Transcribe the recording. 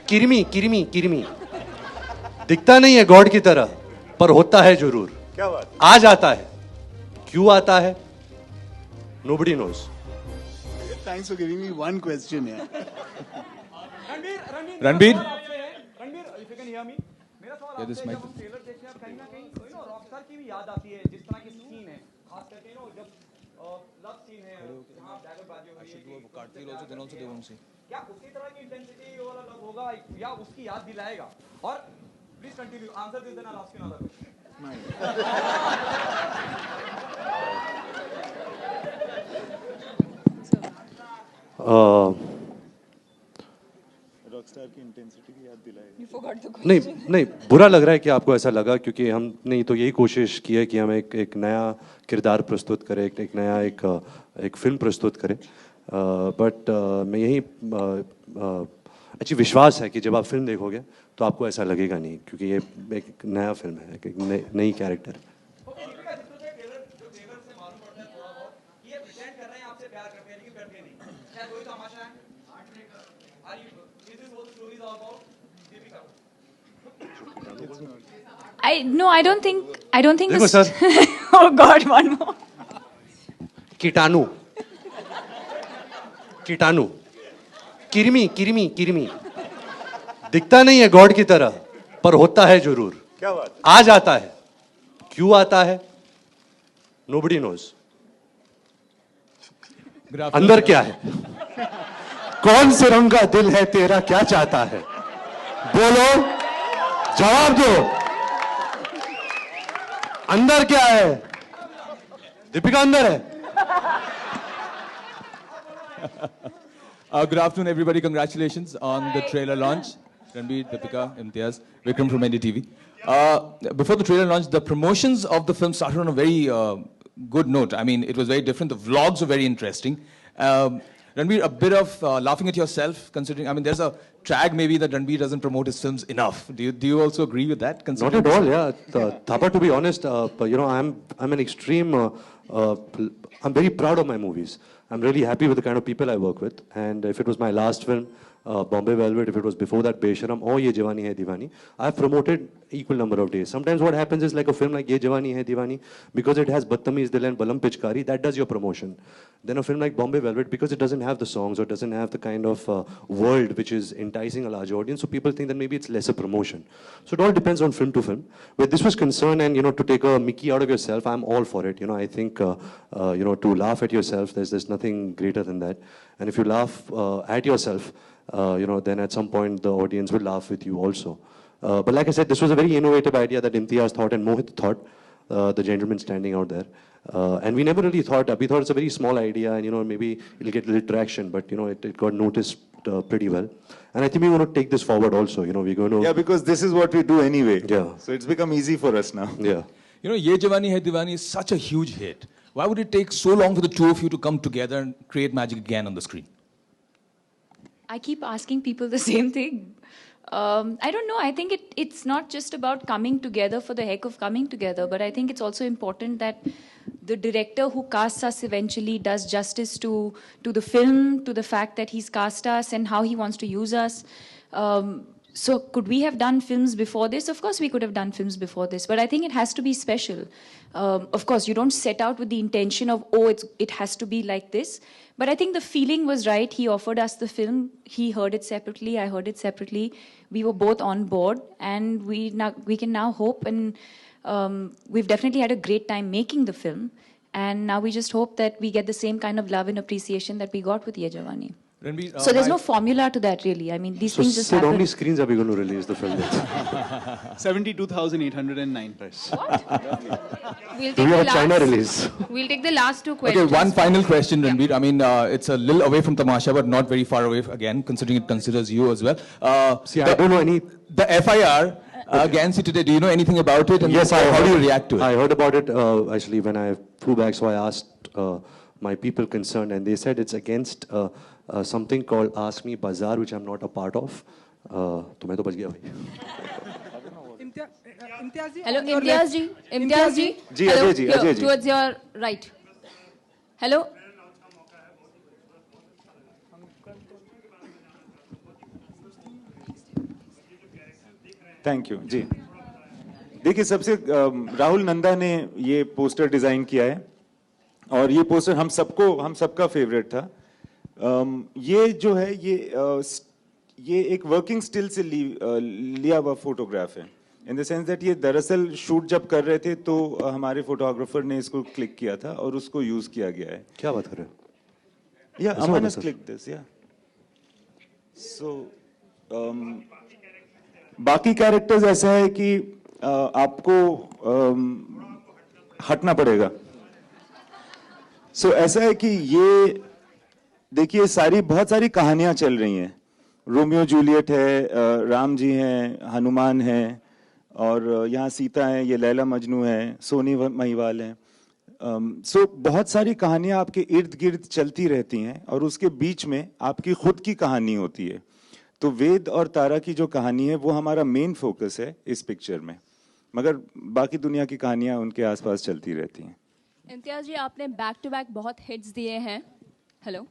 किरमी किरमी किरमी दिखता नहीं है गॉड की तरह पर होता है जरूर। क्या बात। आ जाता है, क्यों आता है, nobody knows. Thanks for giving me one question here. Ranbir, if you can hear me, मेरा सवाल Yeah, this आपसे mic. जब हम ट्रेलर देखते हैं कहीं ना कहीं रॉकस्टार की भी याद आती है जिस तरह की सीन है, खास करके जब लव सीन है जहां बैगरबाजी हो रही है, क्या उसी तरह की इंटेंसिटी वाला लव होगा या उसकी याद दिलाएगा? और please continue answer this then I ask you another rockstar की इंटेंसिटी की याद दिलाएगी। You forgot the question. नहीं नहीं, बुरा लग रहा है कि आपको ऐसा लगा, क्योंकि हमने तो यही कोशिश की है कि हम एक नया किरदार प्रस्तुत करें, एक नया एक फिल्म प्रस्तुत करें। बट मैं यही अच्छी विश्वास है कि जब आप फिल्म देखोगे तो आपको ऐसा लगेगा नहीं, क्योंकि ये एक नया फिल्म है, एक नई कैरेक्टर। I don't think देखो this. Sir, Oh God, one more. कीटाणु कीटाणु किरमी किरमी किरमी दिखता नहीं है गॉड की तरह पर होता है जरूर। क्या बात। आ जाता है, क्यों आता है, nobody knows. अंदर क्या है, कौन से रंग का दिल है तेरा, क्या चाहता है, बोलो, जवाब दो, अंदर क्या है। दीपिका अंदर है। Good afternoon, everybody. Congratulations on the trailer launch. Ranbir, Deepika, Imtiaz, Vikram from NDTV. Before the trailer launch, the promotions of the film started on a very good note. I mean, it was very different. The vlogs were very interesting. Ranbir, a bit of laughing at yourself, considering, I mean, there's a tag maybe that Ranbir doesn't promote his films enough. Do you also agree with that? Not at all, yeah. Thapa, to be honest, I'm an extreme, I'm very proud of my movies. I'm really happy with the kind of people I work with. And if it was my last film, Bombay Velvet, if it was before that Besharam or Ye Jawani Hai Diwani, I've promoted equal number of days. Sometimes what happens is like a film like Ye Jawani Hai Diwani, because it has Badtameez Dil and Balam Pichkari, that does your promotion. Then a film like Bombay Velvet, because it doesn't have the songs or doesn't have the kind of world which is enticing a large audience, so people think that maybe it's lesser promotion. So it all depends on film to film. Where this was concerned, and to take a Mickey out of yourself, I'm all for it. I think to laugh at yourself, there's nothing greater than that. And if you laugh at yourself, then at some point the audience will laugh with you also. But like I said, this was a very innovative idea that Imtiaz thought and Mohit thought, the gentleman standing out there. And we never really thought, we thought it's a very small idea and maybe it'll get a little traction, but it got noticed pretty well. And I think we want to take this forward also, we're going to... Yeah, because this is what we do anyway. Yeah. So it's become easy for us now. Yeah. Ye Jawani Hai Diwani is such a huge hit. Why would it take so long for the two of you to come together and create magic again on the screen? I keep asking people the same thing. I don't know. I think it's not just about coming together for the heck of coming together, but I think it's also important that the director who casts us eventually does justice to the film, to the fact that he's cast us and how he wants to use us. So could we have done films before this? Of course we could have done films before this, but I think it has to be special. Of course, you don't set out with the intention of, it has to be like this. But I think the feeling was right. He offered us the film. He heard it separately. I heard it separately. We were both on board. And we can now hope, and we've definitely had a great time making the film. And now we just hope that we get the same kind of love and appreciation that we got with Ye Jawani. Ranbir, So there's no formula to that, really. I mean, these things just Sid, how happen. many screens are we going to release the film with? 72,809. We'll Do we have a China release? We'll take the last two Okay, questions. one final question, Ranbir. I mean, it's a little away from Tamasha, but not very far away, again, considering it considers you as well. See, I don't know any... The FIR against you today, do you know anything about it? And Yes, how do you react to it? I heard about it actually when I flew back, so I asked my people concerned, and they said it's against something called Ask Me Bazaar, which I'm not a part of. तो मैं तो बच गया भाई. Hello, Imtiaz ji. Imtiaz ji. जी, Hello, Ajay ji, here, Ajay ji. towards your right. Hello. Thank you जी। देखिए सबसे राहुल नंदा ने ये पोस्टर डिजाइन किया है और ये पोस्टर हम सबका फेवरेट था। ये जो है ये एक वर्किंग स्टिल से लिया हुआ फोटोग्राफ है, इन द सेंस दैट ये दरअसल शूट जब कर रहे थे तो हमारे फोटोग्राफर ने इसको क्लिक किया था और उसको यूज किया गया है। क्या बात कर रहे हो? या ऐसा अमन होता has sir? clicked this, yeah. So, बाकी कैरेक्टर्स ऐसा है कि आपको हटना पड़ेगा। ऐसा है कि ये देखिए बहुत सारी कहानियां चल रही हैं। रोमियो जूलियट है, राम जी हैं, हनुमान हैं और यहाँ सीता है, ये लैला मजनू है, सोनी महिवाल है। बहुत सारी कहानियां आपके इर्द गिर्द चलती रहती हैं और उसके बीच में आपकी खुद की कहानी होती है। तो वेद और तारा की जो कहानी है वो हमारा मेन फोकस है इस पिक्चर में, मगर बाकी दुनिया की कहानियां उनके आसपास चलती रहती हैं। इम्तियाज जी, आपने बैक टू बैक बहुत हिट्स दिए हैं। हेलो